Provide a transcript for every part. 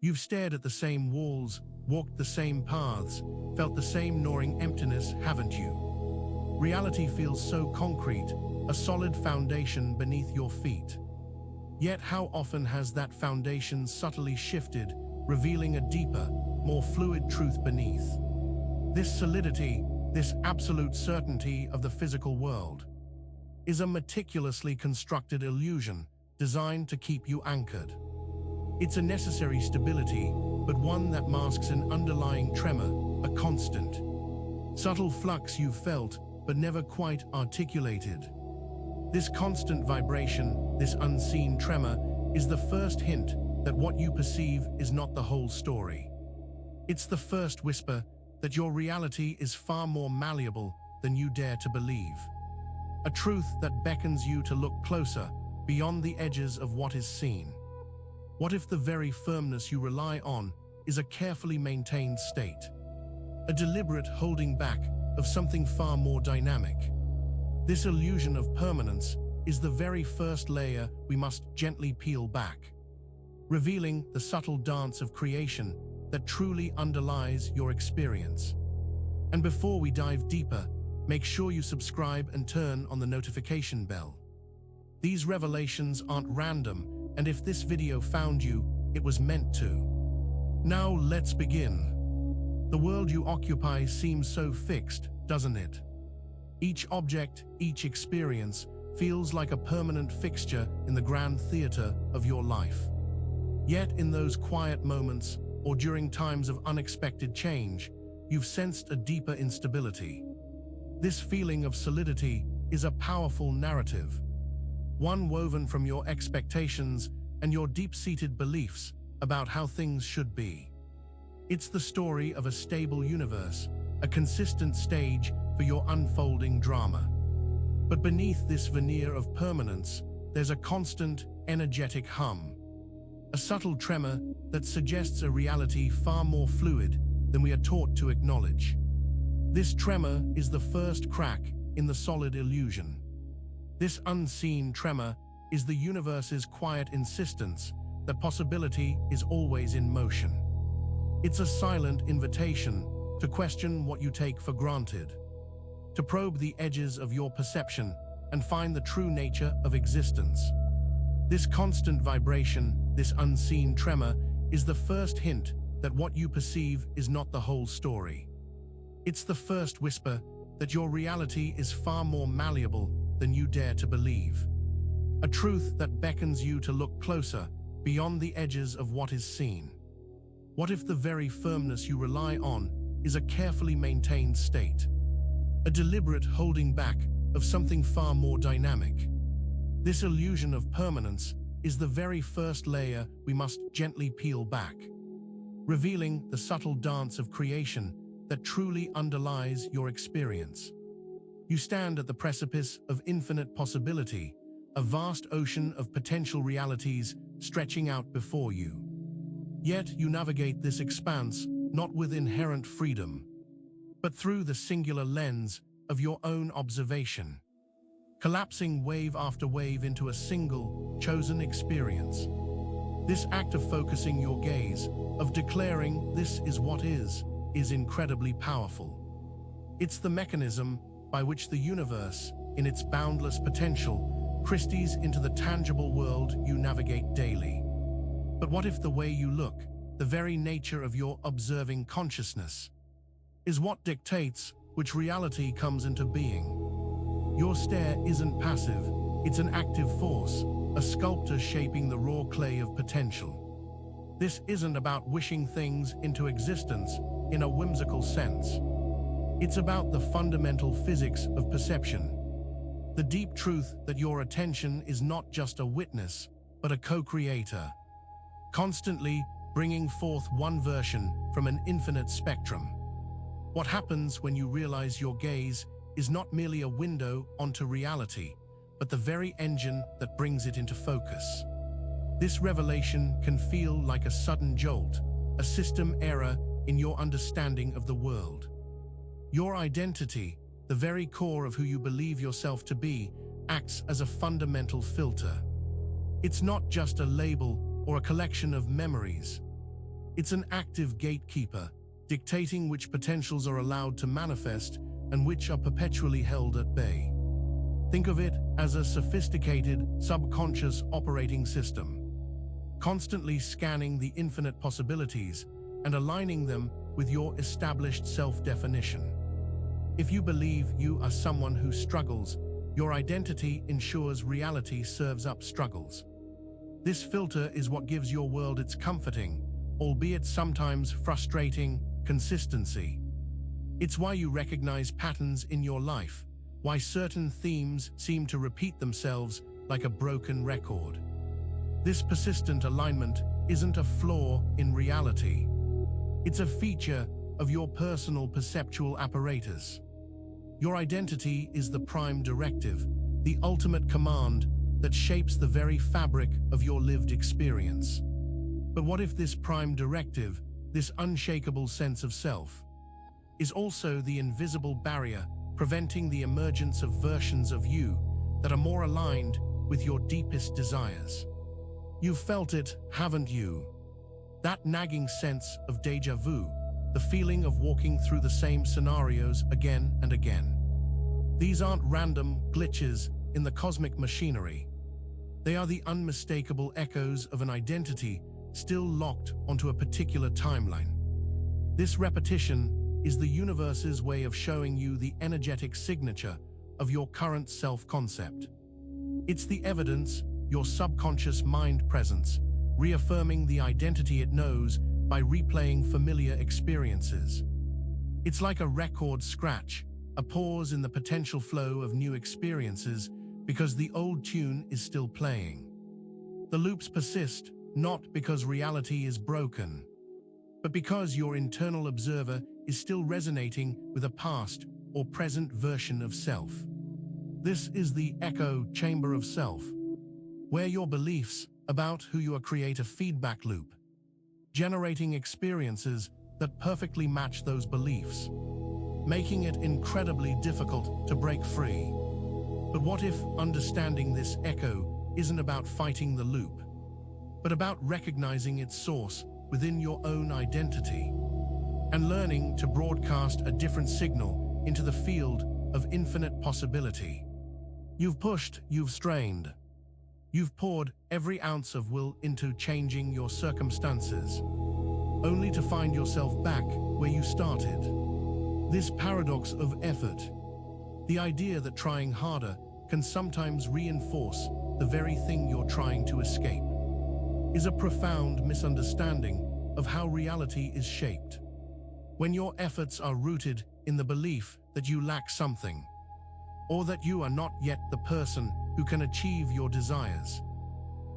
You've stared at the same walls, walked the same paths, felt the same gnawing emptiness, haven't you? Reality feels so concrete, a solid foundation beneath your feet. Yet how often has that foundation subtly shifted, revealing a deeper, more fluid truth beneath? This solidity, this absolute certainty of the physical world, is a meticulously constructed illusion designed to keep you anchored. It's a necessary stability, but one that masks an underlying tremor, a constant, subtle flux you've felt but never quite articulated. This constant vibration, this unseen tremor, is the first hint that what you perceive is not the whole story. It's the first whisper that your reality is far more malleable than you dare to believe. A truth that beckons you to look closer, beyond the edges of what is seen. What if the very firmness you rely on is a carefully maintained state? A deliberate holding back of something far more dynamic. This illusion of permanence is the very first layer we must gently peel back, revealing the subtle dance of creation that truly underlies your experience. And before we dive deeper, make sure you subscribe and turn on the notification bell. These revelations aren't random, and if this video found you, it was meant to. Now let's begin. The world you occupy seems so fixed, doesn't it? Each object, each experience, feels like a permanent fixture in the grand theater of your life. Yet in those quiet moments, or during times of unexpected change, you've sensed a deeper instability. This feeling of solidity is a powerful narrative, one woven from your expectations and your deep-seated beliefs about how things should be. It's the story of a stable universe, a consistent stage for your unfolding drama. But beneath this veneer of permanence, there's a constant, energetic hum, a subtle tremor that suggests a reality far more fluid than we are taught to acknowledge. This tremor is the first crack in the solid illusion. This unseen tremor is the universe's quiet insistence that possibility is always in motion. It's a silent invitation to question what you take for granted, to probe the edges of your perception and find the true nature of existence. This constant vibration, this unseen tremor, is the first hint that what you perceive is not the whole story. It's the first whisper that your reality is far more malleable than you dare to believe. A truth that beckons you to look closer, beyond the edges of what is seen. What if the very firmness you rely on is a carefully maintained state? A deliberate holding back of something far more dynamic. This illusion of permanence is the very first layer we must gently peel back, revealing the subtle dance of creation that truly underlies your experience. You stand at the precipice of infinite possibility, a vast ocean of potential realities stretching out before you. Yet you navigate this expanse not with inherent freedom, but through the singular lens of your own observation, collapsing wave after wave into a single, chosen experience. This act of focusing your gaze, of declaring this is what is incredibly powerful. It's the mechanism by which the universe, in its boundless potential, crystallizes into the tangible world you navigate daily. But what if the way you look, the very nature of your observing consciousness, is what dictates which reality comes into being? Your stare isn't passive, it's an active force, a sculptor shaping the raw clay of potential. This isn't about wishing things into existence in a whimsical sense. It's about the fundamental physics of perception. The deep truth that your attention is not just a witness, but a co-creator, constantly bringing forth one version from an infinite spectrum. What happens when you realize your gaze is not merely a window onto reality, but the very engine that brings it into focus? This revelation can feel like a sudden jolt, a system error in your understanding of the world. Your identity, the very core of who you believe yourself to be, acts as a fundamental filter. It's not just a label or a collection of memories. It's an active gatekeeper, dictating which potentials are allowed to manifest and which are perpetually held at bay. Think of it as a sophisticated, subconscious operating system, constantly scanning the infinite possibilities and aligning them with your established self-definition. If you believe you are someone who struggles, your identity ensures reality serves up struggles. This filter is what gives your world its comforting, albeit sometimes frustrating, consistency. It's why you recognize patterns in your life, why certain themes seem to repeat themselves like a broken record. This persistent alignment isn't a flaw in reality. It's a feature of your personal perceptual apparatus. Your identity is the prime directive, the ultimate command that shapes the very fabric of your lived experience. But what if this prime directive, this unshakable sense of self, is also the invisible barrier preventing the emergence of versions of you that are more aligned with your deepest desires? You've felt it, haven't you? That nagging sense of déjà vu, the feeling of walking through the same scenarios again and again. These aren't random glitches in the cosmic machinery. They are the unmistakable echoes of an identity still locked onto a particular timeline. This repetition is the universe's way of showing you the energetic signature of your current self-concept. It's the evidence, your subconscious mind presence, reaffirming the identity it knows by replaying familiar experiences. It's like a record scratch, a pause in the potential flow of new experiences because the old tune is still playing. The loops persist, not because reality is broken, but because your internal observer is still resonating with a past or present version of self. This is the echo chamber of self, where your beliefs about who you are create a feedback loop, generating experiences that perfectly match those beliefs, making it incredibly difficult to break free. But what if understanding this echo isn't about fighting the loop, but about recognizing its source within your own identity and learning to broadcast a different signal into the field of infinite possibility? You've pushed, you've strained. You've poured every ounce of will into changing your circumstances, only to find yourself back where you started. This paradox of effort, the idea that trying harder can sometimes reinforce the very thing you're trying to escape, is a profound misunderstanding of how reality is shaped. When your efforts are rooted in the belief that you lack something, or that you are not yet the person who can achieve your desires,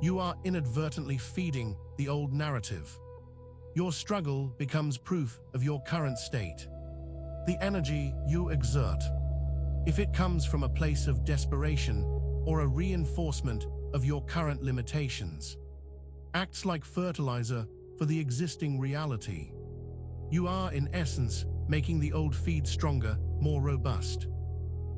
you are inadvertently feeding the old narrative. Your struggle becomes proof of your current state. The energy you exert, if it comes from a place of desperation or a reinforcement of your current limitations, acts like fertilizer for the existing reality. You are, in essence, making the old feed stronger, more robust.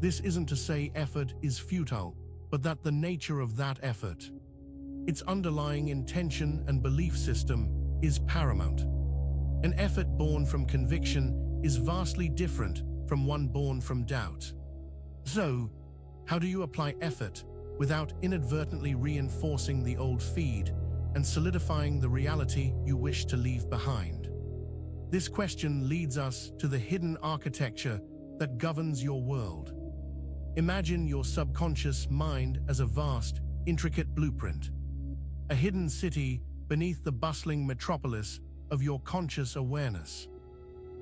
This isn't to say effort is futile, but that the nature of that effort, its underlying intention and belief system, is paramount. An effort born from conviction is vastly different from one born from doubt. So, how do you apply effort without inadvertently reinforcing the old feed and solidifying the reality you wish to leave behind? This question leads us to the hidden architecture that governs your world. Imagine your subconscious mind as a vast, intricate blueprint, a hidden city beneath the bustling metropolis of your conscious awareness.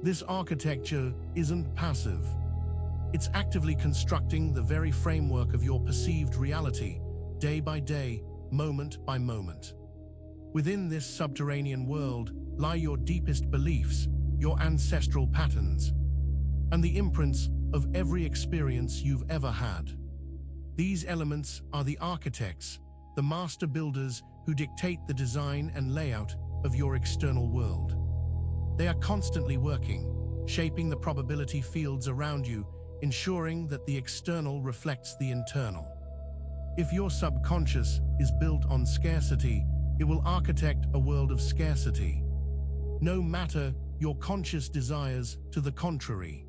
This architecture isn't passive. It's actively constructing the very framework of your perceived reality, day by day, moment by moment. Within this subterranean world lie your deepest beliefs, your ancestral patterns, and the imprints of every experience you've ever had. These elements are the architects, the master builders who dictate the design and layout of your external world. They are constantly working, shaping the probability fields around you, ensuring that the external reflects the internal. If your subconscious is built on scarcity, it will architect a world of scarcity. no matter your conscious desires to the contrary.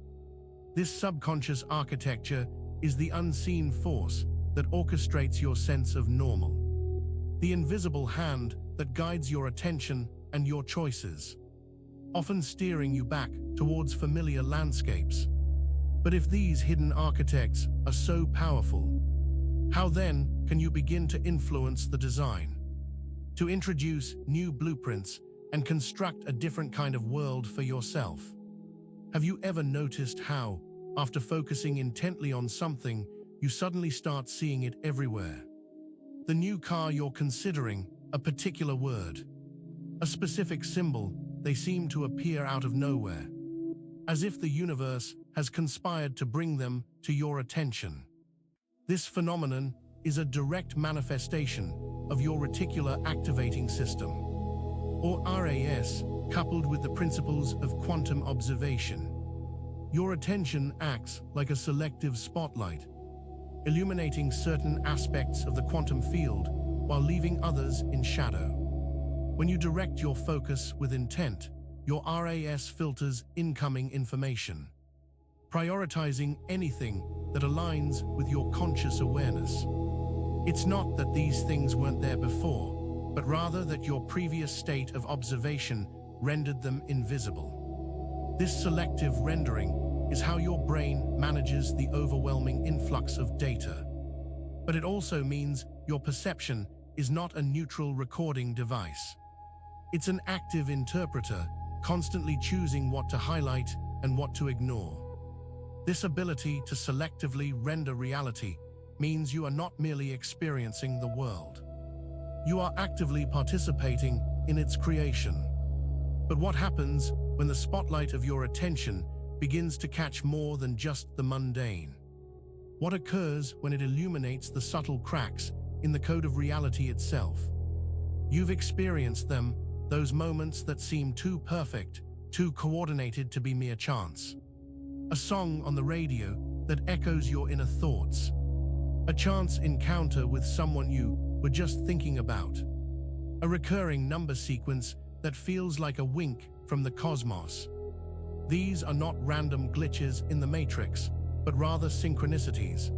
This subconscious architecture is the unseen force that orchestrates your sense of normal, the invisible hand that guides your attention and your choices, often steering you back towards familiar landscapes. But if these hidden architects are so powerful, how then can you begin to influence the design, to introduce new blueprints and construct a different kind of world for yourself? Have you ever noticed how, after focusing intently on something, you suddenly start seeing it everywhere? The new car you're considering, a particular word, a specific symbol, they seem to appear out of nowhere, as if the universe has conspired to bring them to your attention. This phenomenon is a direct manifestation of your reticular activating system, or RAS, coupled with the principles of quantum observation. Your attention acts like a selective spotlight, illuminating certain aspects of the quantum field while leaving others in shadow. When you direct your focus with intent, your RAS filters incoming information, prioritizing anything that aligns with your conscious awareness. It's not that these things weren't there before, but rather that your previous state of observation rendered them invisible. This selective rendering is how your brain manages the overwhelming influx of data. But it also means your perception is not a neutral recording device. It's an active interpreter, constantly choosing what to highlight and what to ignore. This ability to selectively render reality means you are not merely experiencing the world. You are actively participating in its creation. But what happens when the spotlight of your attention begins to catch more than just the mundane? What occurs when it illuminates the subtle cracks in the code of reality itself? You've experienced them, those moments that seem too perfect, too coordinated to be mere chance. A song on the radio that echoes your inner thoughts. A chance encounter with someone you were just thinking about. A recurring number sequence that feels like a wink from the cosmos. These are not random glitches in the matrix, but rather synchronicities.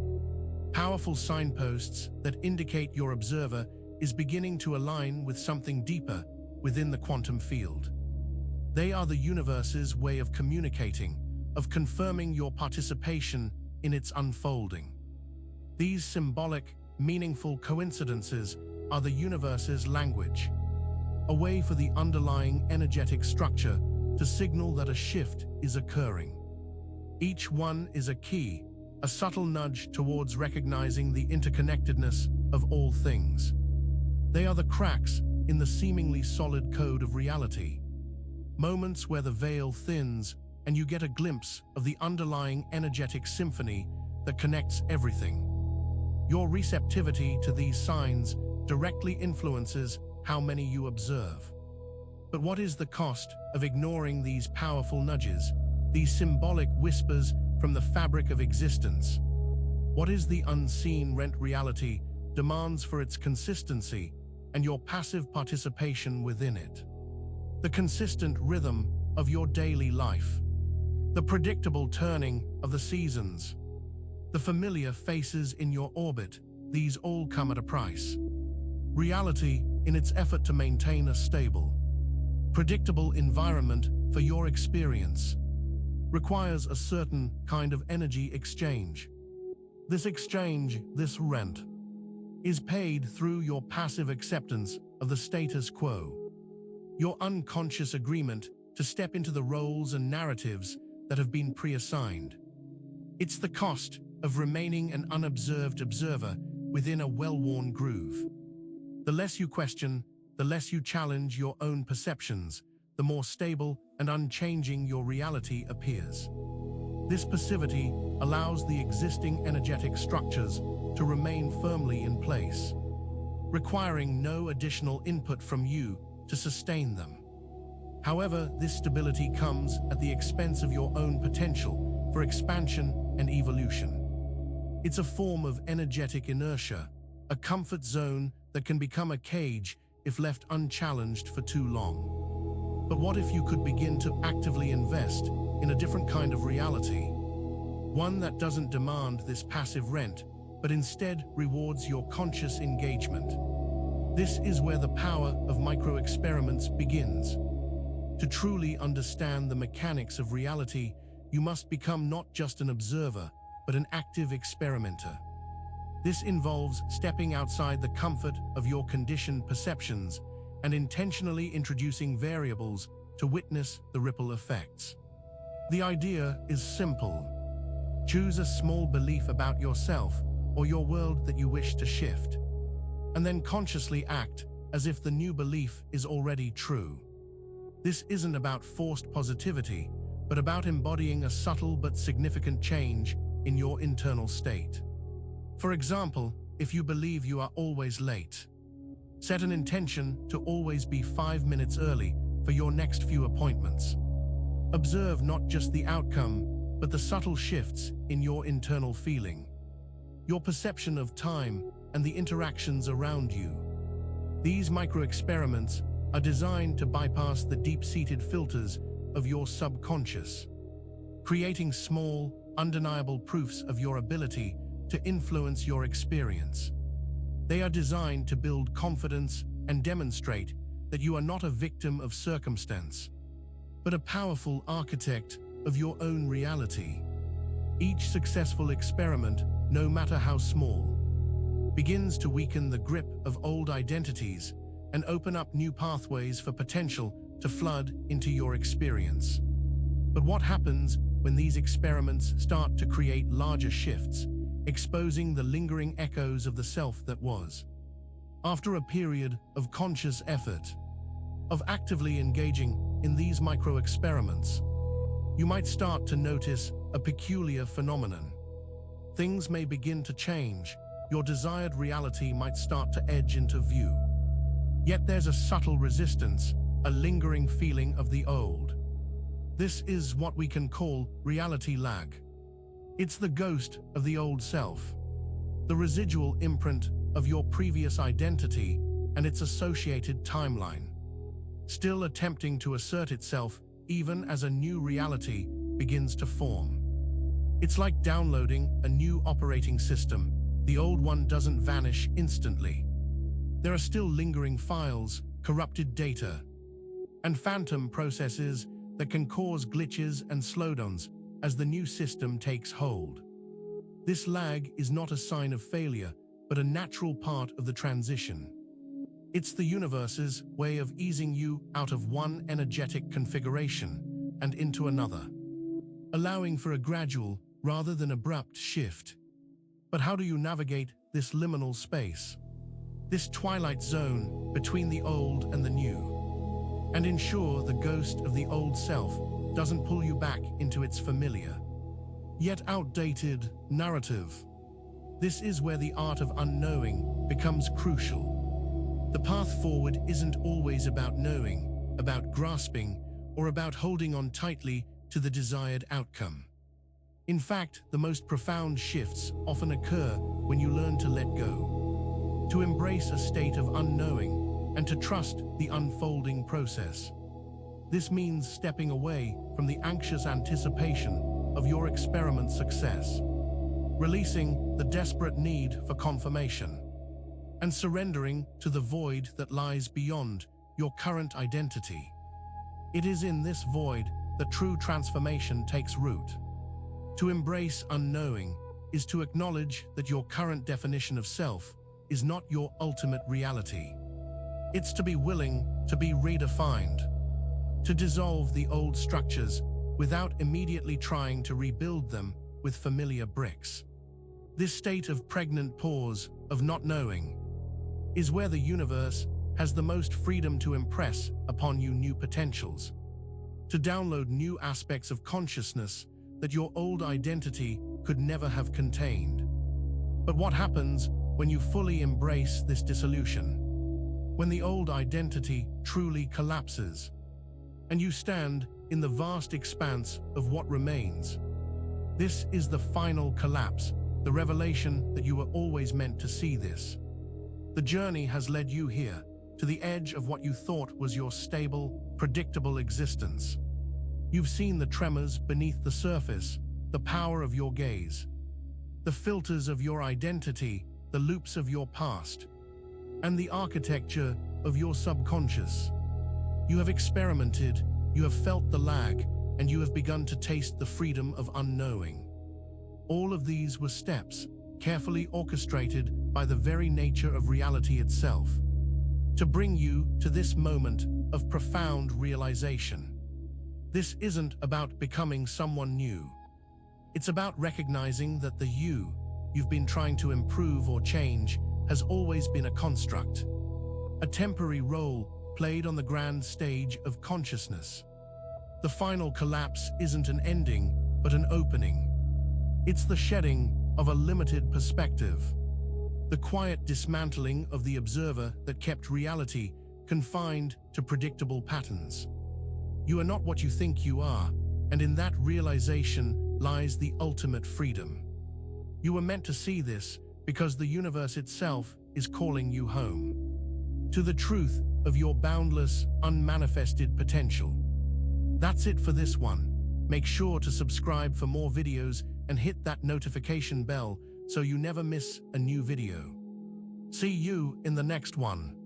Powerful signposts that indicate your observer is beginning to align with something deeper within the quantum field. They are the universe's way of communicating, of confirming your participation in its unfolding. These symbolic, meaningful coincidences are the universe's language, a way for the underlying energetic structure to signal that a shift is occurring. Each one is a key, a subtle nudge towards recognizing the interconnectedness of all things. They are the cracks in the seemingly solid code of reality, moments where the veil thins and you get a glimpse of the underlying energetic symphony that connects everything. Your receptivity to these signs directly influences how many you observe. But what is the cost of ignoring these powerful nudges, these symbolic whispers from the fabric of existence? What is the unseen rent reality demands for its consistency and your passive participation within it? The consistent rhythm of your daily life, the predictable turning of the seasons, the familiar faces in your orbit, these all come at a price. Reality, in its effort to maintain a stable, predictable environment for your experience, requires a certain kind of energy exchange. This exchange, this rent, is paid through your passive acceptance of the status quo, your unconscious agreement to step into the roles and narratives that have been pre-assigned. It's the cost of remaining an unobserved observer within a well-worn groove. The less you question, the less you challenge your own perceptions, the more stable and unchanging your reality appears. This passivity allows the existing energetic structures to remain firmly in place, requiring no additional input from you to sustain them. However, this stability comes at the expense of your own potential for expansion and evolution. It's a form of energetic inertia, a comfort zone that can become a cage if left unchallenged for too long. But what if you could begin to actively invest in a different kind of reality? One that doesn't demand this passive rent, but instead rewards your conscious engagement. This is where the power of micro-experiments begins. To truly understand the mechanics of reality, you must become not just an observer, but an active experimenter. This involves stepping outside the comfort of your conditioned perceptions and intentionally introducing variables to witness the ripple effects. The idea is simple. Choose a small belief about yourself or your world that you wish to shift, and then consciously act as if the new belief is already true. This isn't about forced positivity, but about embodying a subtle but significant change in your internal state. For example, if you believe you are always late, set an intention to always be 5 minutes early for your next few appointments. Observe not just the outcome, but the subtle shifts in your internal feeling, your perception of time, and the interactions around you. These micro-experiments are designed to bypass the deep-seated filters of your subconscious, creating small, undeniable proofs of your ability to influence your experience. They are designed to build confidence and demonstrate that you are not a victim of circumstance, but a powerful architect of your own reality. Each successful experiment, no matter how small, begins to weaken the grip of old identities and open up new pathways for potential to flood into your experience. But what happens when these experiments start to create larger shifts, exposing the lingering echoes of the self that was? After a period of conscious effort, of actively engaging in these micro-experiments, you might start to notice a peculiar phenomenon. Things may begin to change. Your desired reality might start to edge into view. Yet there's a subtle resistance, a lingering feeling of the old. This is what we can call reality lag. It's the ghost of the old self, the residual imprint of your previous identity and its associated timeline, still attempting to assert itself even as a new reality begins to form. It's like downloading a new operating system. The old one doesn't vanish instantly. There are still lingering files, corrupted data, and phantom processes that can cause glitches and slowdowns as the new system takes hold. This lag is not a sign of failure, but a natural part of the transition. It's the universe's way of easing you out of one energetic configuration and into another, allowing for a gradual rather than abrupt shift. But how do you navigate this liminal space, this twilight zone between the old and the new, and ensure the ghost of the old self doesn't pull you back into its familiar, yet outdated narrative? This is where the art of unknowing becomes crucial. The path forward isn't always about knowing, about grasping, or about holding on tightly to the desired outcome. In fact, the most profound shifts often occur when you learn to let go, to embrace a state of unknowing, and to trust the unfolding process. This means stepping away from the anxious anticipation of your experiment's success, releasing the desperate need for confirmation, and surrendering to the void that lies beyond your current identity. It is in this void that true transformation takes root. To embrace unknowing is to acknowledge that your current definition of self is not your ultimate reality. It's to be willing to be redefined, to dissolve the old structures without immediately trying to rebuild them with familiar bricks. This state of pregnant pause, of not knowing, is where the universe has the most freedom to impress upon you new potentials, to download new aspects of consciousness that your old identity could never have contained. But what happens when you fully embrace this dissolution? When the old identity truly collapses, and you stand in the vast expanse of what remains? This is the final collapse, the revelation that you were always meant to see this. The journey has led you here, to the edge of what you thought was your stable, predictable existence. You've seen the tremors beneath the surface, the power of your gaze, the filters of your identity, the loops of your past, and the architecture of your subconscious. You have experimented, you have felt the lag, and you have begun to taste the freedom of unknowing. All of these were steps, carefully orchestrated by the very nature of reality itself, to bring you to this moment of profound realization. This isn't about becoming someone new. It's about recognizing that the you've been trying to improve or change has always been a construct, a temporary role played on the grand stage of consciousness. The final collapse isn't an ending, but an opening. It's the shedding of a limited perspective, the quiet dismantling of the observer that kept reality confined to predictable patterns. You are not what you think you are, and in that realization lies the ultimate freedom. You were meant to see this because the universe itself is calling you home, to the truth of your boundless, unmanifested potential. That's it for this one. Make sure to subscribe for more videos and hit that notification bell so you never miss a new video. See you in the next one.